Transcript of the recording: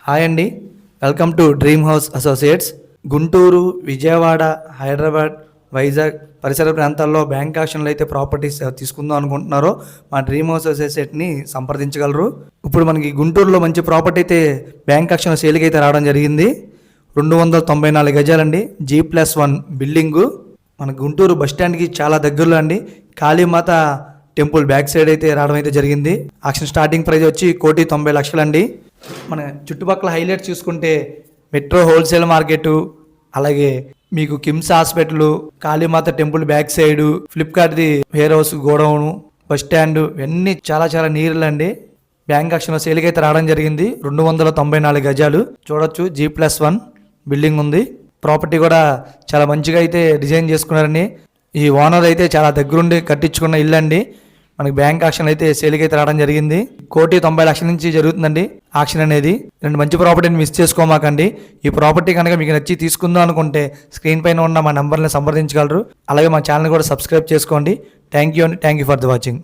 Hi అండి, welcome to dream house associates. Guntur, Vijayawada, Hyderabad, Vizag పరిసర ప్రాంతాల్లో బ్యాంక్ ఆక్షన్లో అయితే ప్రాపర్టీస్ తీసుకుందాం అనుకుంటున్నారో మా డ్రీమ్ హౌస్ అసోసియేట్ని సంప్రదించగలరు. ఇప్పుడు మనకి గుంటూరులో మంచి ప్రాపర్టీ అయితే బ్యాంక్ ఆక్షన్లో సేల్కి అయితే రావడం జరిగింది. 294 గజాలండి, G+1 బిల్డింగు. మన గుంటూరు బస్టాండ్కి చాలా దగ్గరలో అండి. కాళీమాత టెంపుల్ బ్యాక్ సైడ్ అయితే రావడం అయితే జరిగింది. ఆక్షన్ స్టార్టింగ్ ప్రైస్ వచ్చి 1,90,00,000 అండి. మన చుట్టుపక్కల హైలైట్స్ చూసుకుంటే మెట్రో హోల్సేల్ మార్కెట్, అలాగే మీకు KIMS hospital, Kalimata temple back side, ఫ్లిప్కార్ట్ది warehouse godown, bus stand ఇవన్నీ చాలా చాలా నీరులండి. బ్యాంక్ ఆక్షన్లో సేల్కి అయితే రావడం జరిగింది. 294 గజాలు చూడొచ్చు. G+1 బిల్డింగ్ ఉంది. ప్రాపర్టీ కూడా చాలా మంచిగా అయితే డిజైన్ చేసుకున్నారండి. ఈ ఓనర్ అయితే చాలా దగ్గరుండి కట్టించుకున్న ఇల్లు అండి. మనకి బ్యాంక్ ఆక్షన్ అయితే సేల్కి అయితే రావడం జరిగింది. 1,90,00,000 నుంచి జరుగుతుందండి ఆక్షన్ అనేది. రెండు మంచి ప్రాపర్టీని మిస్ చేసుకోమాకండి. ఈ ప్రాపర్టీ కనుక మీకు నచ్చి తీసుకుందాం అనుకుంటే స్క్రీన్ పైన ఉన్న మా నెంబర్ని సంప్రదించగలరు. అలాగే మా ఛానల్ కూడా సబ్స్క్రైబ్ చేసుకోండి. Thank you for the watching.